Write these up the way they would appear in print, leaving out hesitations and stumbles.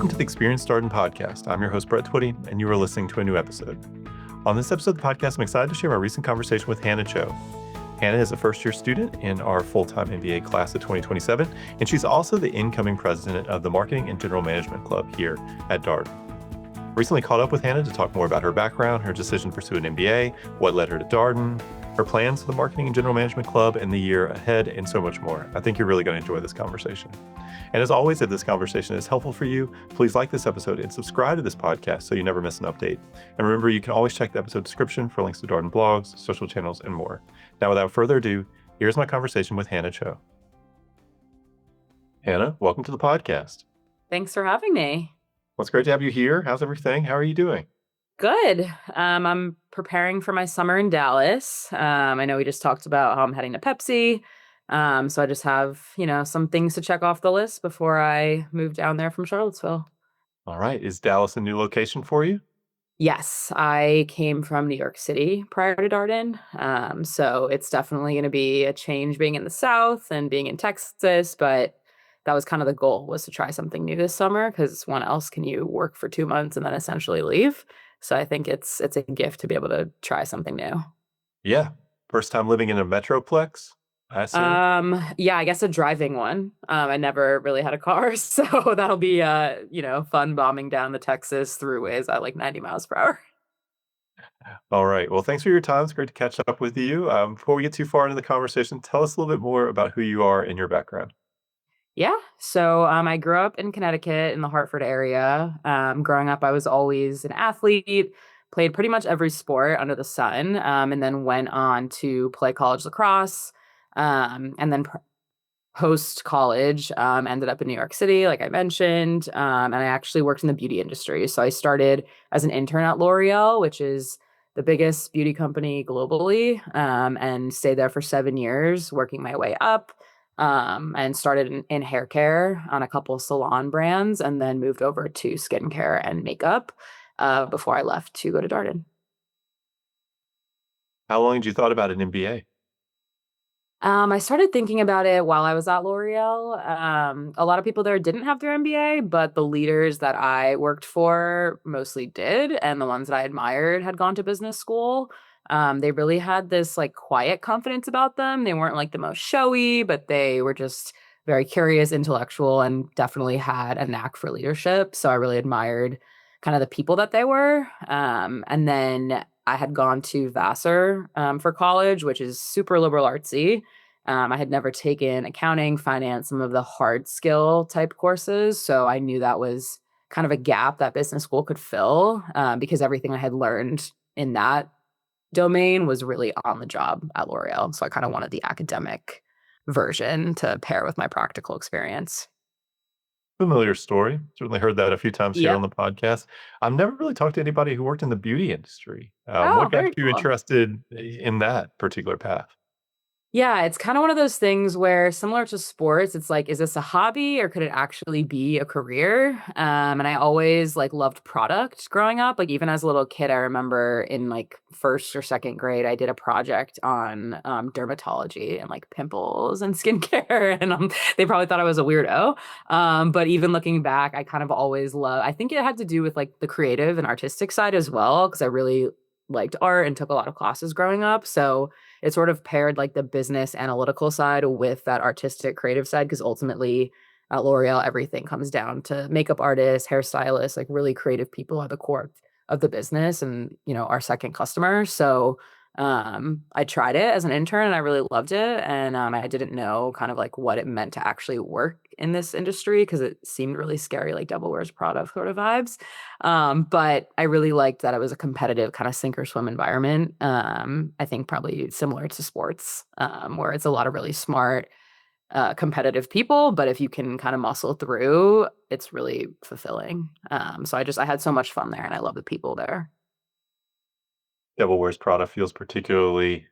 Welcome to the Experience Darden podcast. I'm your host, Brett Twitty, and you are listening to a new episode. On this episode of the podcast, I'm excited to share my recent conversation with Hannah Cho. Hannah is a first-year student in our full-time MBA class of 2027, and she's also the incoming president of the Marketing and General Management Club here at Darden. Recently caught up with Hannah to talk more about her background, her decision to pursue an MBA, what led her to Darden, her plans for the Marketing and General Management Club in the year ahead, and so much more. I think you're really going to enjoy this conversation. And as always, if this conversation is helpful for you, please like this episode and subscribe to this podcast so you never miss an update. And remember, you can always check the episode description for links to Darden blogs, social channels, and more. Now, without further ado, here's my conversation with Hannah Cho. Hannah, welcome to the podcast. Thanks for having me. Well, it's great to have you here. How's everything? How are you doing? Good. I'm preparing for my summer in Dallas. I know we just talked about how I'm heading to Pepsi. So I just have, some things to check off the list before I move down there from Charlottesville. All right. Is Dallas a new location for you? Yes, I came from New York City prior to Darden. So it's definitely going to be a change being in the South and being in Texas, but that was kind of the goal, was to try something new this summer, because when else can you work for 2 months and then essentially leave? So I think it's a gift to be able to try something new. Yeah. First time living in a metroplex, I assume? Yeah, I guess a driving one. I never really had a car, so that'll be fun bombing down the Texas throughways at like 90 miles per hour. All right. Well, thanks for your time. It's great to catch up with you. Before we get too far into the conversation, tell us a little bit more about who you are and your background. Yeah. So I grew up in Connecticut in the Hartford area. Growing up, I was always an athlete, played pretty much every sport under the sun, and then went on to play college lacrosse. And then post college, ended up in New York City, like I mentioned. And I actually worked in the beauty industry. So I started as an intern at L'Oreal, which is the biggest beauty company globally, and stayed there for 7 years, working my way up. And started in hair care on a couple salon brands, and then moved over to skincare and makeup before I left to go to Darden. How long had you thought about an MBA? I started thinking about it while I was at L'Oreal. A lot of people there didn't have their MBA, but the leaders that I worked for mostly did, and the ones that I admired had gone to business school. They really had this like quiet confidence about them. They weren't like the most showy, but they were just very curious, intellectual, and definitely had a knack for leadership. So I really admired kind of the people that they were. And then I had gone to Vassar for college, which is super liberal artsy. I had never taken accounting, finance, some of the hard skill type courses. So I knew that was kind of a gap that business school could fill, because everything I had learned in that domain was really on the job at L'Oreal. So I kind of wanted the academic version to pair with my practical experience. Familiar story. Certainly heard that a few times here Yep. on the podcast. I've never really talked to anybody who worked in the beauty industry. Oh, What got very you cool. interested in that particular path? Yeah, it's kind of one of those things where, similar to sports, it's like, is this a hobby or could it actually be a career? And I always like loved product growing up. Like even as a little kid, I remember in like first or second grade, I did a project on dermatology and like pimples and skincare, and they probably thought I was a weirdo. But even looking back, I kind of always love. I think it had to do with like the creative and artistic side as well, because I really liked art and took a lot of classes growing up. So it sort of paired like the business analytical side with that artistic creative side, because ultimately at L'Oreal everything comes down to makeup artists, hairstylists, like really creative people are the core of the business, and our second customer. So I tried it as an intern and I really loved it, and I didn't know kind of like what it meant to actually work in this industry, because it seemed really scary, like Devil Wears Prada sort of vibes. But I really liked that it was a competitive kind of sink or swim environment. I think probably similar to sports, where it's a lot of really smart, competitive people, but if you can kind of muscle through, it's really fulfilling. So I had so much fun there, and I love the people there. Devil Wears Prada feels particularly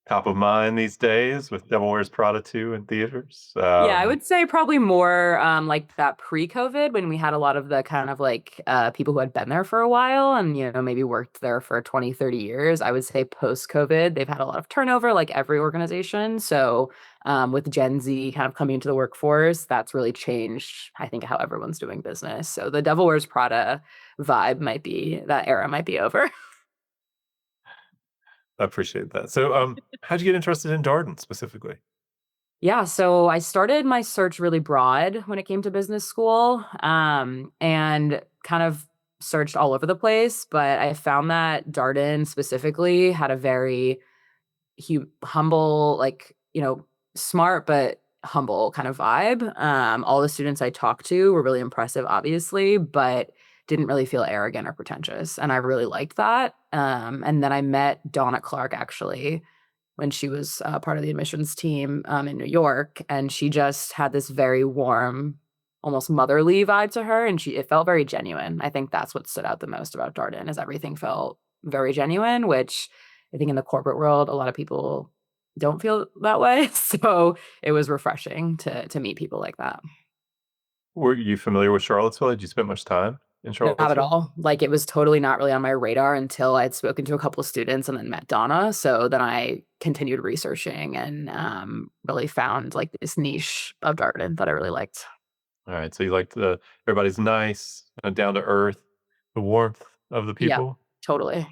top of mind these days with Devil Wears Prada 2 in theaters. Yeah, I would say probably more like that pre-COVID when we had a lot of the kind of like people who had been there for a while and maybe worked there for 20, 30 years. I would say post-COVID, they've had a lot of turnover like every organization. So with Gen Z kind of coming into the workforce, that's really changed, I think, how everyone's doing business. So the Devil Wears Prada vibe might be that era might be over. I appreciate that. So, how'd you get interested in Darden specifically? Yeah, so I started my search really broad when it came to business school, and kind of searched all over the place. But I found that Darden specifically had a very humble, like, smart but humble kind of vibe. All the students I talked to were really impressive, obviously, but didn't really feel arrogant or pretentious. And I really liked that. And then I met Donna Clark actually when she was part of the admissions team in New York, and she just had this very warm, almost motherly vibe to her, and it felt very genuine. I think that's what stood out the most about Darden is everything felt very genuine, which I think in the corporate world a lot of people don't feel that way. So it was refreshing to meet people like that. Were you familiar with Charlottesville? Did you spend much time in Not at Charlottesville? all. Like it was totally not really on my radar until I'd spoken to a couple of students and then met Donna. So then I continued researching and really found like this niche of Darden that I really liked. All right. So you like everybody's nice, down to earth, the warmth of the Yeah, people. totally.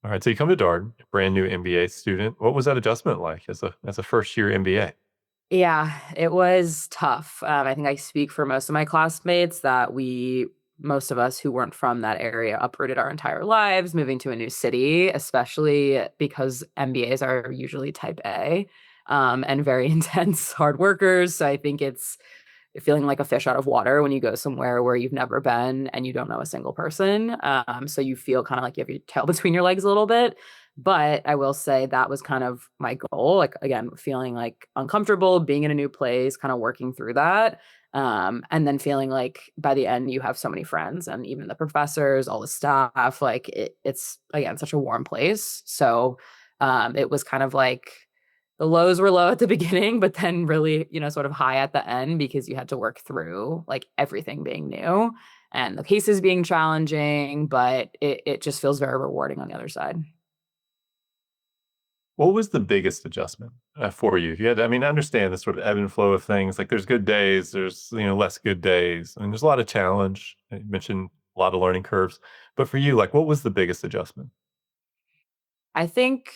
All right. So you come to Darden, brand new MBA student. What was that adjustment like as a first year MBA? Yeah, it was tough. I think I speak for most of my classmates that most of us who weren't from that area, uprooted our entire lives, moving to a new city, especially because MBAs are usually type A, and very intense, hard workers. So I think it's feeling like a fish out of water when you go somewhere where you've never been and you don't know a single person. So you feel kind of like you have your tail between your legs a little bit. But I will say that was kind of my goal. Like, again, feeling like uncomfortable, being in a new place, kind of working through that. And then feeling like by the end, you have so many friends and even the professors, all the staff, like it's, again, such a warm place. So it was kind of like, the lows were low at the beginning, but then really, sort of high at the end because you had to work through like everything being new and the cases being challenging, but it just feels very rewarding on the other side. What was the biggest adjustment for you? You had, I mean, I understand the sort of ebb and flow of things. Like there's good days, there's less good days, and there's a lot of challenge. You mentioned a lot of learning curves, but for you, like, what was the biggest adjustment? I think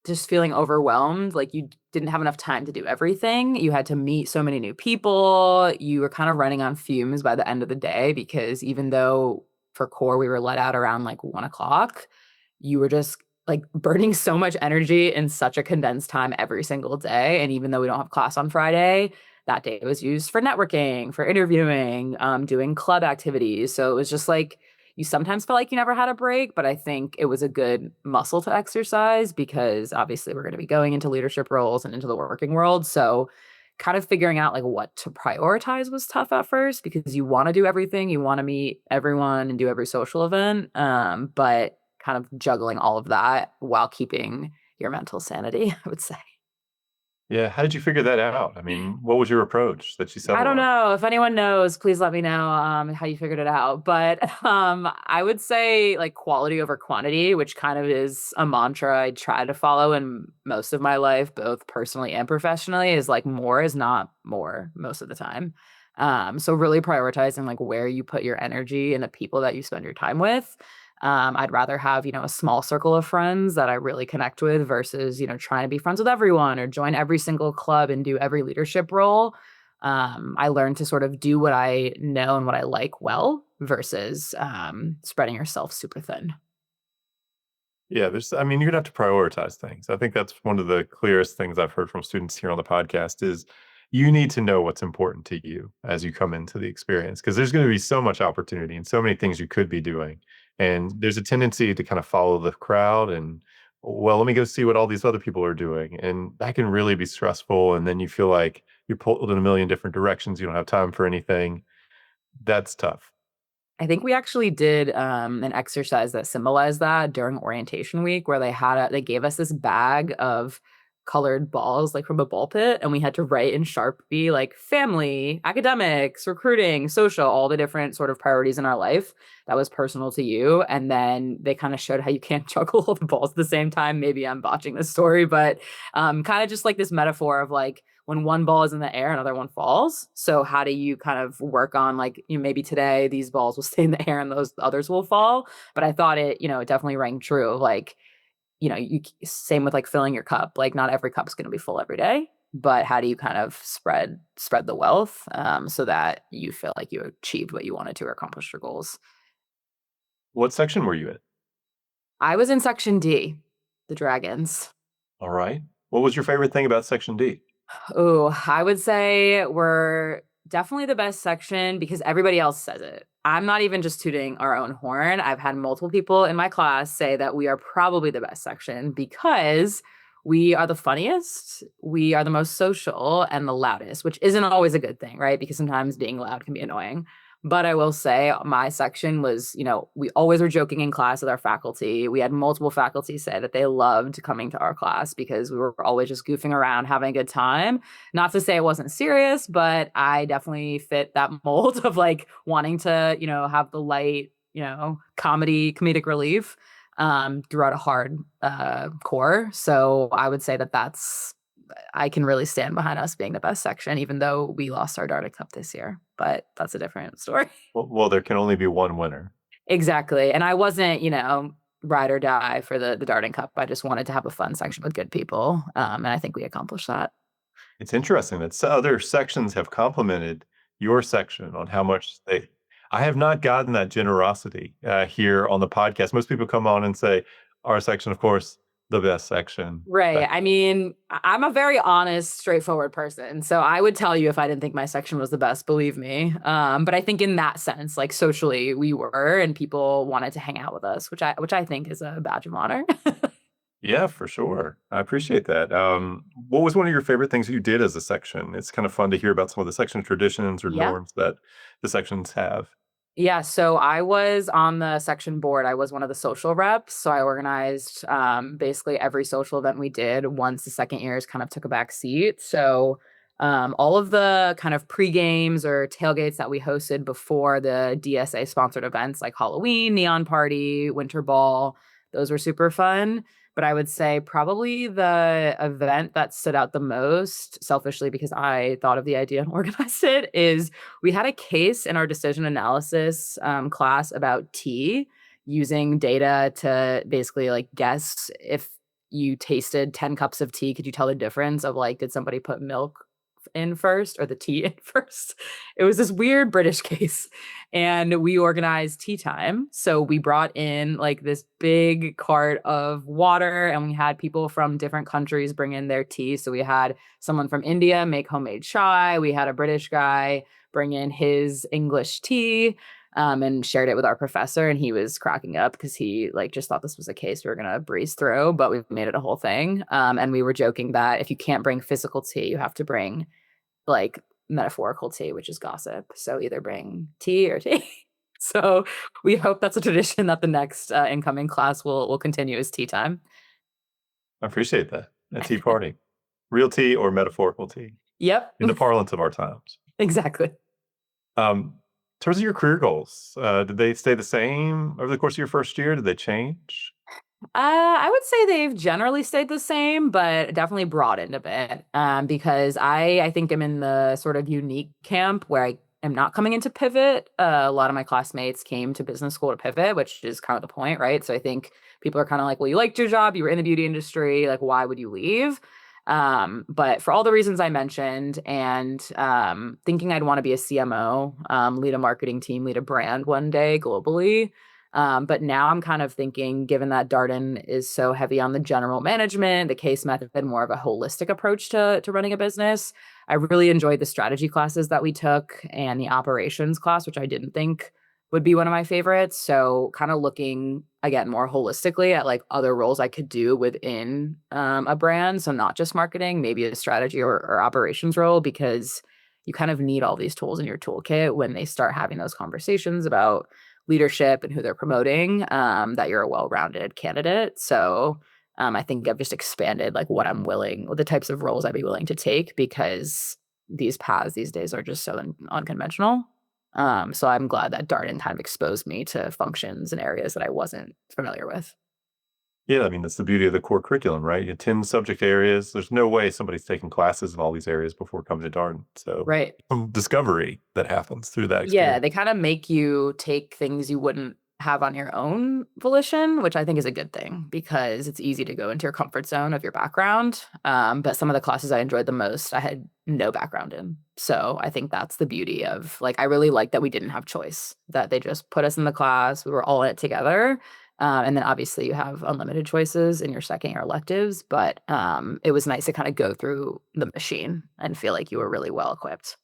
just feeling overwhelmed, like you didn't have enough time to do everything. You had to meet so many new people. You were kind of running on fumes by the end of the day because even though for core we were let out around like 1 o'clock, you were just like burning so much energy in such a condensed time every single day. And even though we don't have class on Friday, that day was used for networking, for interviewing, doing club activities. So it was just like you sometimes felt like you never had a break, but I think it was a good muscle to exercise because obviously we're going to be going into leadership roles and into the working world. So kind of figuring out like what to prioritize was tough at first because you want to do everything, you want to meet everyone and do every social event, but kind of juggling all of that while keeping your mental sanity, I would say. Yeah, how did you figure that out? I mean, what was your approach that you I settled don't on? know. If anyone knows, please let me know how you figured it out. But I would say like quality over quantity, which kind of is a mantra I try to follow in most of my life, both personally and professionally, is like more is not more most of the time. So really prioritizing like where you put your energy and the people that you spend your time with. I'd rather have, a small circle of friends that I really connect with versus, trying to be friends with everyone or join every single club and do every leadership role. I learned to sort of do what I know and what I like well versus spreading yourself super thin. Yeah, I mean, you're gonna have to prioritize things. I think that's one of the clearest things I've heard from students here on the podcast is you need to know what's important to you as you come into the experience because there's going to be so much opportunity and so many things you could be doing. And there's a tendency to kind of follow the crowd and, well, let me go see what all these other people are doing. And that can really be stressful. And then you feel like you're pulled in a million different directions. You don't have time for anything. That's tough. I think we actually did an exercise that symbolized that during orientation week, where they gave us this bag of colored balls, like from a ball pit, and we had to write in Sharpie like family, academics, recruiting, social, all the different sort of priorities in our life that was personal to you. And then they kind of showed how you can't juggle all the balls at the same time. Maybe I'm botching this story, but kind of just like this metaphor of like when one ball is in the air, another one falls. So how do you kind of work on like, maybe today these balls will stay in the air and those others will fall. But I thought it definitely rang true. Like, you same with like filling your cup. Like not every cup is going to be full every day, but how do you kind of spread the wealth so that you feel like you achieved what you wanted to or accomplished your goals. What section were you in? I was in section D, the dragons. All right. What was your favorite thing about section D? Oh, I would say we're definitely the best section because everybody else says it. I'm not even just tooting our own horn. I've had multiple people in my class say that we are probably the best section because we are the funniest, we are the most social, and the loudest, which isn't always a good thing, right? Because sometimes being loud can be annoying. But I will say my section was, we always were joking in class with our faculty. We had multiple faculty say that they loved coming to our class because we were always just goofing around, having a good time. Not to say it wasn't serious, but I definitely fit that mold of like wanting to, have the light, comedic relief throughout a hard core. So I would say that I can really stand behind us being the best section, even though we lost our Darden Cup this year. But that's a different story. Well, there can only be one winner. Exactly. And I wasn't, ride or die for the Darden Cup. I just wanted to have a fun section with good people. And I think we accomplished that. It's interesting that other sections have complimented your section on how much they. I have not gotten that generosity here on the podcast. Most people come on and say, "Our section, of course, the best section." Right. I mean, I'm a very honest, straightforward person. So I would tell you if I didn't think my section was the best, believe me. But I think in that sense, like socially, we were, and people wanted to hang out with us, which I think is a badge of honor. Yeah, for sure. I appreciate that. What was one of your favorite things you did as a section? It's kind of fun to hear about some of the section traditions or Yeah. norms that the sections have. Yeah, so I was on the section board. I was one of the social reps. So I organized basically every social event we did once the second years kind of took a back seat. So all of the kind of pre-games or tailgates that we hosted before the DSA sponsored events like Halloween, Neon Party, Winter Ball, those were super fun. But I would say probably the event that stood out the most, selfishly because I thought of the idea and organized it, is we had a case in our decision analysis class about tea using data to basically like guess if you tasted 10 cups of tea, could you tell the difference of like, did somebody put milk in first or the tea in first? It was this weird British case. And we organized tea time. So we brought in like this big cart of water and we had people from different countries bring in their tea. So we had someone from India make homemade chai. We had a British guy bring in his English tea and shared it with our professor. And he was cracking up because he like just thought this was a case we were going to breeze through, but we made it a whole thing. And we were joking that if you can't bring physical tea, you have to bring like metaphorical tea, which is gossip. So either bring tea or tea. So we hope that's a tradition that the next incoming class will continue as tea time. I appreciate that. A tea party, real tea or metaphorical tea, Yep, in the parlance of our times. exactly. In terms of your career goals, did they stay the same over the course of your first year? Did they change? I would say they've generally stayed the same, but definitely broadened a bit. Because I think I'm in the sort of unique camp where I am not coming into pivot. A lot of my classmates came to business school to pivot, which is kind of the point, right? So I think people are kind of like, well, you liked your job, you were in the beauty industry, like, why would you leave? But for all the reasons I mentioned, and thinking I'd want to be a CMO, lead a marketing team, lead a brand one day globally. But now I'm kind of thinking, given that Darden is so heavy on the general management, the case method, more of a holistic approach to running a business, I really enjoyed the strategy classes that we took and the operations class, which I didn't think would be one of my favorites. So kind of looking again more holistically at like other roles I could do within a brand. So not just marketing, maybe a strategy or operations role, because you kind of need all these tools in your toolkit when they start having those conversations about leadership and who they're promoting, that you're a well-rounded candidate. So I think I've just expanded like what I'm willing, the types of roles I'd be willing to take, because these paths these days are just so unconventional. So I'm glad that Darden kind of exposed me to functions and areas that I wasn't familiar with. Yeah, I mean, that's the beauty of the core curriculum, right? You 10 subject areas. There's no way somebody's taking classes in all these areas before coming to Darden. So Right. some discovery that happens through that Yeah, experience. they kind of make you take things you wouldn't have on your own volition, which I think is a good thing because it's easy to go into your comfort zone of your background. But some of the classes I enjoyed the most, I had no background in. So I think that's the beauty of like, I really like that we didn't have choice, that they just put us in the class. We were all in it together. And then obviously you have unlimited choices in your second year electives, but it was nice to kind of go through the machine and feel like you were really well equipped.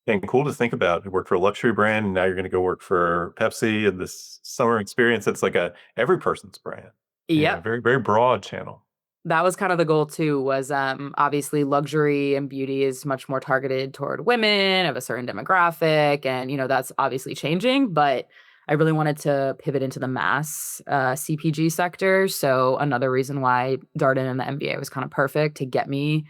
And cool to think about. You work for a luxury brand, and now you're going to go work for Pepsi and this summer experience. That's like a every person's brand. Yeah, Yep. very, very broad channel. That was kind of the goal too, was obviously luxury and beauty is much more targeted toward women of a certain demographic. And, that's obviously changing, but I really wanted to pivot into the mass CPG sector. So another reason why Darden and the MBA was kind of perfect to get me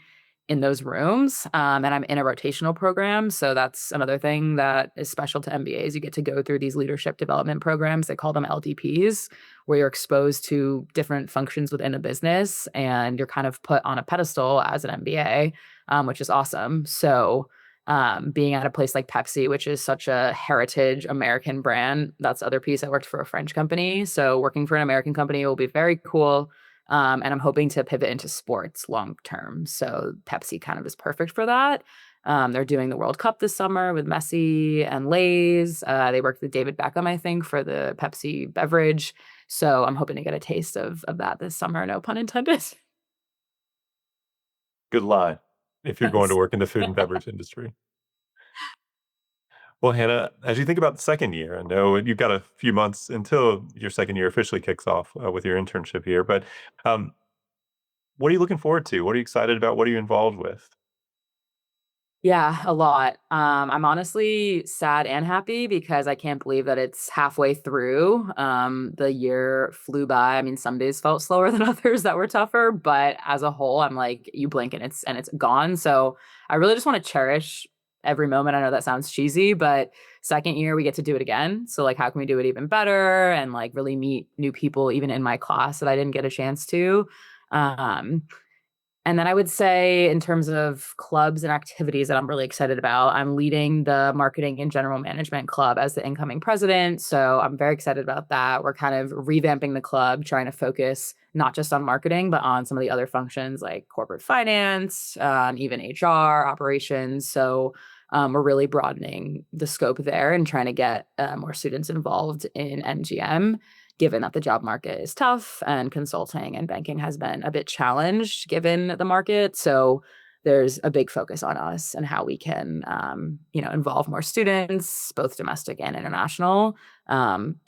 in those rooms. And I'm in a rotational program. So that's another thing that is special to MBAs. You get to go through these leadership development programs. They call them LDPs, where you're exposed to different functions within a business and you're kind of put on a pedestal as an MBA, which is awesome. So being at a place like Pepsi, which is such a heritage American brand, that's the other piece. I worked for a French company. So working for an American company will be very cool. And I'm hoping to pivot into sports long term. So Pepsi kind of is perfect for that. They're doing the World Cup this summer with Messi and Lay's. They worked with David Beckham, I think, for the Pepsi beverage. So I'm hoping to get a taste of that this summer. No pun intended. Good line if you're going to Thanks. work in the food and beverage industry. Well, Hannah, as you think about the second year, I know you've got a few months until your second year officially kicks off with your internship here, but um, what are you looking forward to? What are you excited about? What are you involved with? Yeah, a lot. I'm honestly sad and happy because I can't believe that it's halfway through. The year flew by. I mean, some days felt slower than others that were tougher, but as a whole, I'm like, you blink and it's gone. So I really just want to cherish every moment. I know that sounds cheesy, but second year we get to do it again. So like, how can we do it even better and like really meet new people even in my class that I didn't get a chance to? Um, and then I would say, in terms of clubs and activities that I'm really excited about, I'm leading the marketing and general management club as the incoming president. So I'm very excited about that. We're kind of revamping the club, trying to focus not just on marketing, but on some of the other functions like corporate finance, even HR, operations. So we're really broadening the scope there and trying to get more students involved in NGM, given that the job market is tough and consulting and banking has been a bit challenged given the market. So there's a big focus on us and how we can, involve more students, both domestic and international,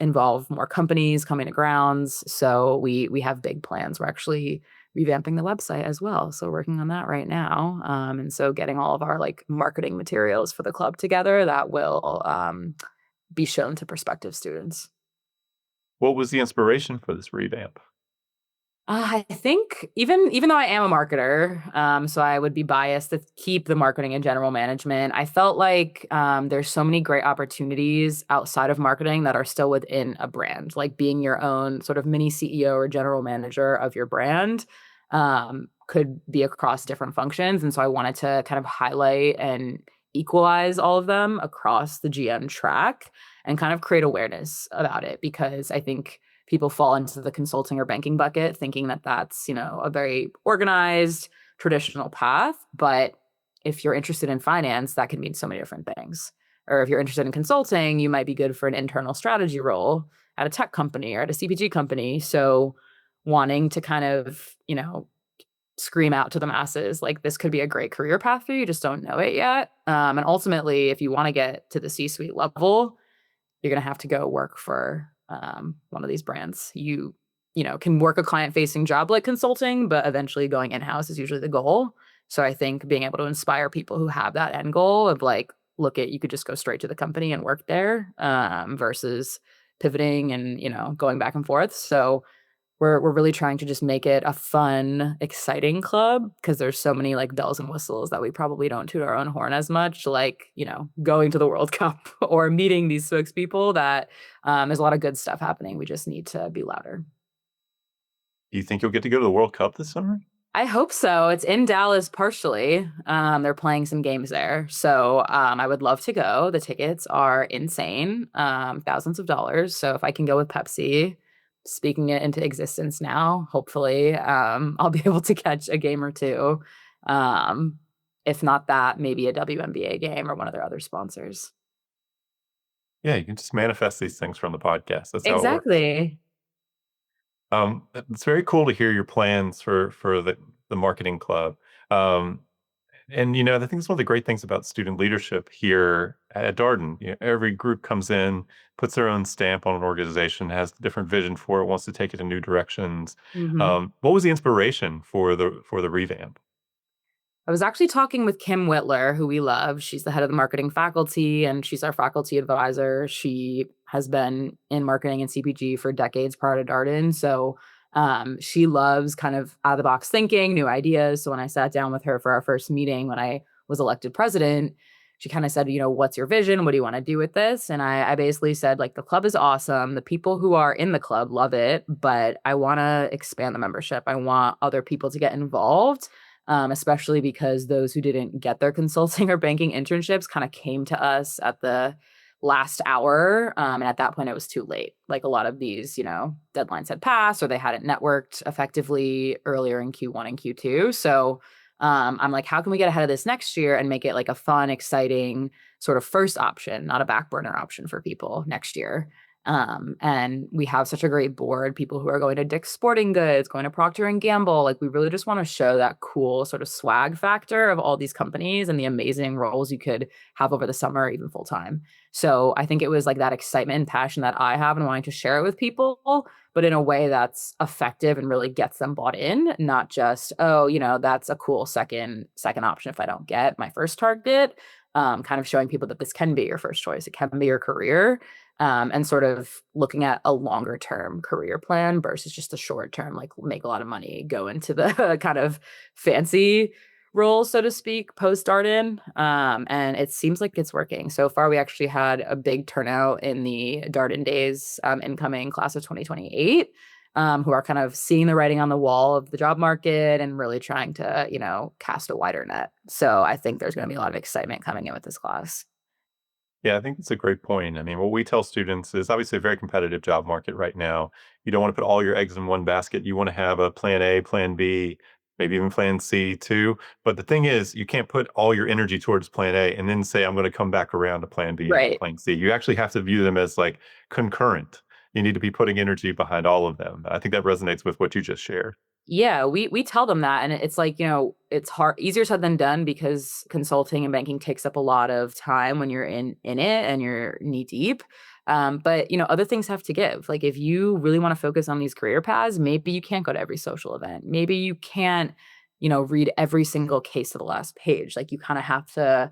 involve more companies coming to grounds. So we have big plans. We're actually revamping the website as well. So working on that right now. And so getting all of our like marketing materials for the club together that will be shown to prospective students. What was the inspiration for this revamp? I think even though I am a marketer, so I would be biased to keep the marketing and general management. I felt like there's so many great opportunities outside of marketing that are still within a brand, like being your own sort of mini CEO or general manager of your brand, could be across different functions. And so I wanted to kind of highlight and equalize all of them across the GM track and kind of create awareness about it, because I think people fall into the consulting or banking bucket thinking that that's, a very organized traditional path. But if you're interested in finance, that can mean so many different things. Or if you're interested in consulting, you might be good for an internal strategy role at a tech company or at a CPG company. So wanting to kind of, scream out to the masses like this could be a great career path for you, you just don't know it yet. And ultimately, if you want to get to the C-suite level, you're going to have to go work for one of these brands. You can work a client facing job like consulting, but eventually going in house is usually the goal. So I think being able to inspire people who have that end goal of like, look at, you could just go straight to the company and work there, versus pivoting and, going back and forth. So we're really trying to just make it a fun, exciting club because there's so many like bells and whistles that we probably don't toot our own horn as much, like, going to the World Cup or meeting these spokespeople that there's a lot of good stuff happening. We just need to be louder. Do you think you'll get to go to the World Cup this summer? I hope so. It's in Dallas partially. They're playing some games there. So I would love to go. The tickets are insane, thousands of dollars. So if I can go with Pepsi, speaking it into existence now, hopefully I'll be able to catch a game or two. Um, if not that, maybe a WNBA game or one of their other sponsors. Yeah, you can just manifest these things from the podcast. That's how it works. Exactly. It's very cool to hear your plans for the marketing club. Um, and I think it's one of the great things about student leadership here at Darden. Every group comes in, puts their own stamp on an organization, has a different vision for it, wants to take it in new directions. Mhm. What was the inspiration for the revamp? I was actually talking with Kim Whitler, who we love. She's the head of the marketing faculty and she's our faculty advisor. She has been in marketing and CPG for decades prior to Darden. So she loves kind of out of the box thinking, new ideas. So when I sat down with her for our first meeting when I was elected president, she kind of said, what's your vision? What do you want to do with this? And I basically said, like, the club is awesome. The people who are in the club love it, but I want to expand the membership. I want other people to get involved, especially because those who didn't get their consulting or banking internships kind of came to us at the last hour. And at that point, it was too late. Like a lot of these, deadlines had passed or they hadn't networked effectively earlier in Q1 and Q2. So I'm like, how can we get ahead of this next year and make it like a fun, exciting sort of first option, not a back burner option for people next year? And we have such a great board, people who are going to Dick's Sporting Goods, going to Procter and Gamble. Like we really just want to show that cool sort of swag factor of all these companies and the amazing roles you could have over the summer, even full time. So I think it was like that excitement and passion that I have and wanting to share it with people, but in a way that's effective and really gets them bought in, not just, oh, that's a cool second option if I don't get my first target. Kind of showing people that this can be your first choice. It can be your career, and sort of looking at a longer term career plan versus just a short term, like make a lot of money, go into the kind of fancy role, so to speak, post Darden. And it seems like it's working. So far, we actually had a big turnout in the Darden Days incoming class of 2028. Who are kind of seeing the writing on the wall of the job market and really trying to, cast a wider net. So I think there's going to be a lot of excitement coming in with this class. Yeah, I think it's a great point. I mean, what we tell students is obviously a very competitive job market right now. You don't want to put all your eggs in one basket. You want to have a plan A, plan B, maybe even plan C too. But the thing is, you can't put all your energy towards plan A and then say, I'm going to come back around to plan B and Right. plan C. You actually have to view them as like concurrent. You need to be putting energy behind all of them. I think that resonates with what you just shared. Yeah, we tell them that, and it's like, it's hard, easier said than done because consulting and banking takes up a lot of time when you're in it and you're knee deep. But other things have to give. Like if you really want to focus on these career paths, maybe you can't go to every social event. Maybe you can't, read every single case to the last page. Like you kind of have to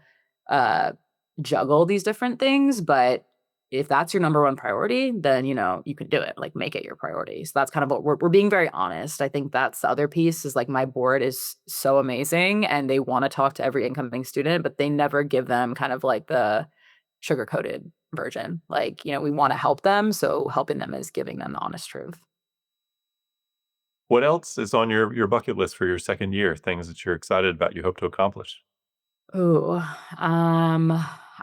uh juggle these different things, but if that's your number one priority, then you can do it. Like make it your priority. So that's kind of what we're being very honest. I think that's the other piece is like my board is so amazing and they want to talk to every incoming student, but they never give them kind of like the sugar coated version. Like, we want to help them. So helping them is giving them the honest truth. What else is on your bucket list for your second year? Things that you're excited about, you hope to accomplish? Oh,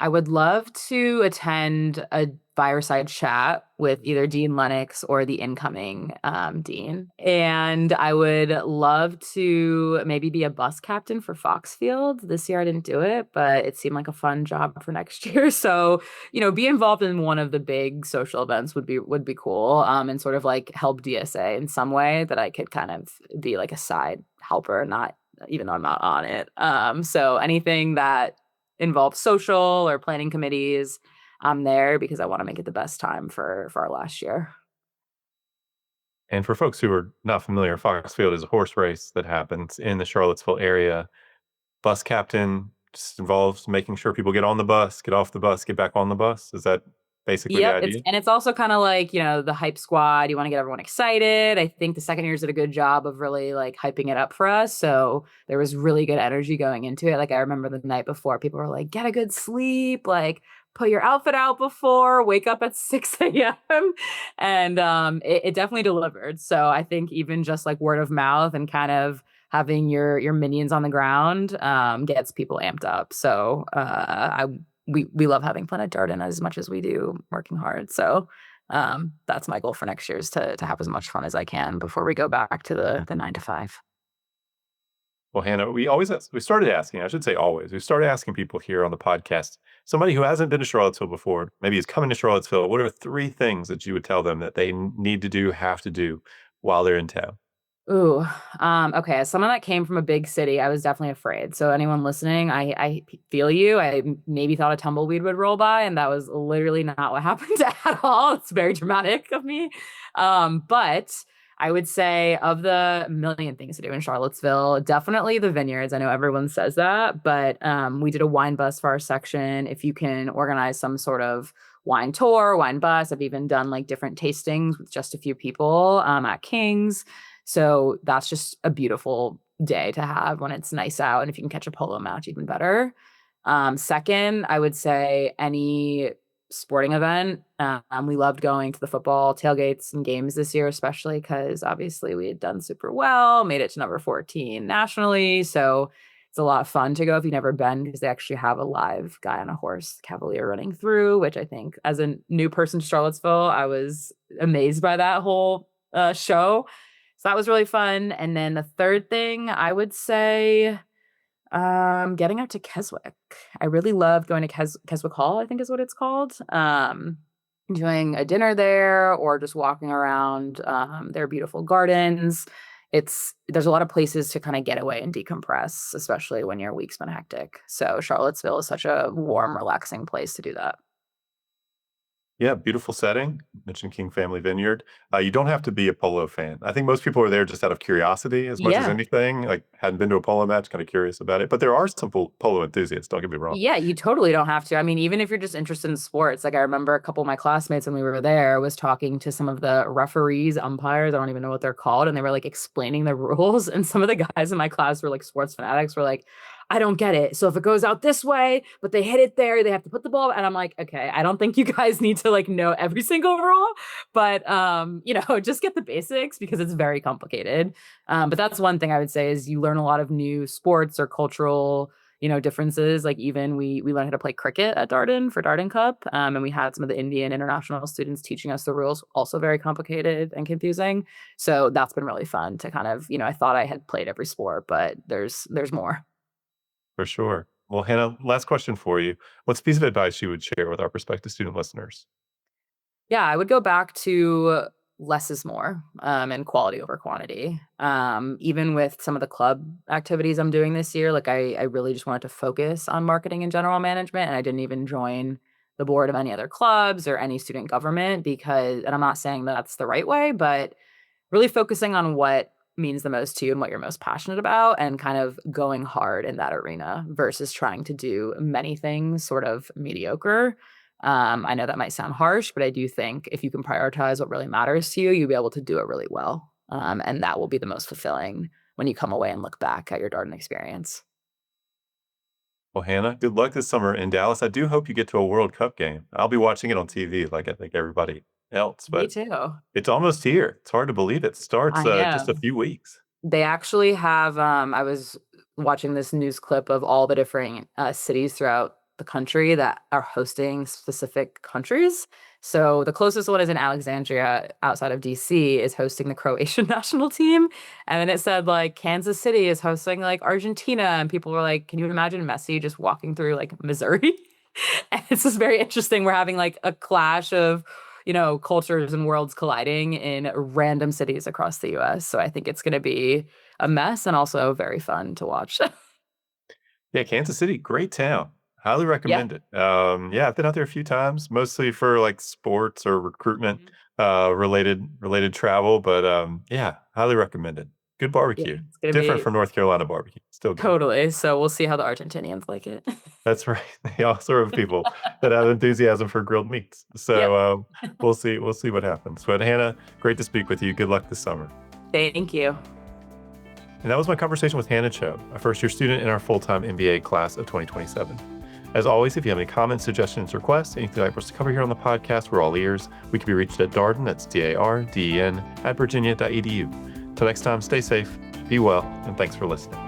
I would love to attend a fireside chat with either Dean Lennox or the incoming dean. And I would love to maybe be a bus captain for Foxfield. This year I didn't do it, but it seemed like a fun job for next year. So, be involved in one of the big social events would be cool. And sort of like help DSA in some way that I could kind of be like a side helper, not even though I'm not on it. So anything that involves social or planning committees, I'm there because I want to make it the best time for our last year. And for folks who are not familiar, Foxfield is a horse race that happens in the Charlottesville area. bus captain just involves making sure people get on the bus, get off the bus, get back on the bus. Is that basically the Yep, idea? it's also kind of like, the hype squad. You want to get everyone excited. I think the second years did a good job of really like hyping it up for us. So there was really good energy going into it. Like I remember the night before, people were like, get a good sleep, like put your outfit out before, wake up at 6 a.m. And it definitely delivered. So I think even just like word of mouth and kind of having your minions on the ground gets people amped up. So we love having fun at Darden as much as we do working hard. So that's my goal for next year is to have as much fun as I can before we go back to the 9 to 5. Well, Hannah, we started asking, I should say always, we started asking people here on the podcast, somebody who hasn't been to Charlottesville before, maybe is coming to Charlottesville, what are three things that you would tell them that they need to do, have to do while they're in town? Ooh, okay. As someone that came from a big city, I was definitely afraid. So anyone listening, I feel you. I maybe thought a tumbleweed would roll by, and that was literally not what happened at all. It's very dramatic of me. But I would say of the million things to do in Charlottesville, definitely the vineyards. I know everyone says that, but we did a wine bus for our section. If you can organize some sort of wine tour, wine bus, I've even done like different tastings with just a few people at King's. So that's just a beautiful day to have when it's nice out. And if you can catch a polo match, even better. Second, I would say any sporting event. We loved going to the football tailgates and games this year, especially because obviously we had done super well, made it to number 14 nationally. So it's a lot of fun to go if you've never been because they actually have a live guy on a horse, Cavalier, running through, which I think as a new person to Charlottesville, I was amazed by that whole show. So that was really fun. And then the third thing I would say, getting out to Keswick. I really loved going to Keswick Hall, I think is what it's called. Doing a dinner there or just walking around their beautiful gardens. There's a lot of places to kind of get away and decompress, especially when your week's been hectic. So Charlottesville is such a warm, relaxing place to do that. Yeah, beautiful setting. You mentioned King Family Vineyard. You don't have to be a polo fan. I think most people are there just out of curiosity as much as Yeah. anything. Like, hadn't been to a polo match, kind of curious about it. But there are some polo enthusiasts, don't get me wrong. Yeah, you totally don't have to. I mean, even if you're just interested in sports, like I remember a couple of my classmates when we were there was talking to some of the referees, umpires, I don't even know what they're called, and they were like explaining the rules. And some of the guys in my class were like sports fanatics, were like, I don't get it. So if it goes out this way, but they hit it there, they have to put the ball. And I'm like, okay, I don't think you guys need to like know every single rule, but just get the basics because it's very complicated. But that's one thing I would say is you learn a lot of new sports or cultural differences. Like even we learned how to play cricket at Darden for Darden Cup. And we had some of the Indian international students teaching us the rules, also very complicated and confusing. So that's been really fun to kind of, I thought I had played every sport, but there's more. For sure. Well, Hannah, last question for you. What's a piece of advice you would share with our prospective student listeners? Yeah, I would go back to less is more, and quality over quantity. Even with some of the club activities I'm doing this year, like I really just wanted to focus on marketing and general management, and I didn't even join the board of any other clubs or any student government because, and I'm not saying that's the right way, but really focusing on what means the most to you and what you're most passionate about and kind of going hard in that arena versus trying to do many things sort of mediocre. I know that might sound harsh, but I do think if you can prioritize what really matters to you, you'll be able to do it really well. And that will be the most fulfilling when you come away and look back at your Darden experience. Well, Hannah, good luck this summer in Dallas. I do hope you get to a World Cup game. I'll be watching it on TV like I think everybody else, Me but too. it's almost here. It's hard to believe it starts I just a know. few weeks. They actually have, I was watching this news clip of all the different cities throughout the country that are hosting specific countries. So the closest one is in Alexandria outside of DC is hosting the Croatian national team. And then it said like Kansas City is hosting like Argentina. And people were like, can you imagine Messi just walking through like Missouri? And it's just very interesting. We're having like a clash of cultures and worlds colliding in random cities across the US. So I think it's going to be a mess and also very fun to watch. Yeah, Kansas City, great town. Highly Yeah. recommend it. Yeah, I've been out there a few times, mostly for like sports or recruitment Mhm. related travel, but yeah, highly recommend it. Good Yeah, barbecue. it's gonna Different be from North Carolina barbecue. Still good. totally. So we'll see how the Argentinians like it. That's right. They also are people that have enthusiasm for grilled meats. Yep. So we'll see. We'll see what happens. But Hannah, great to speak with you. Good luck this summer. Thank you. And that was my conversation with Hannah Cho, a first-year student in our full-time MBA class of 2027. As always, if you have any comments, suggestions, requests, anything you'd like for us to cover here on the podcast, we're all ears. We can be reached at Darden, that's DARDEN, @virginia.edu. Till next time, stay safe, be well, and thanks for listening.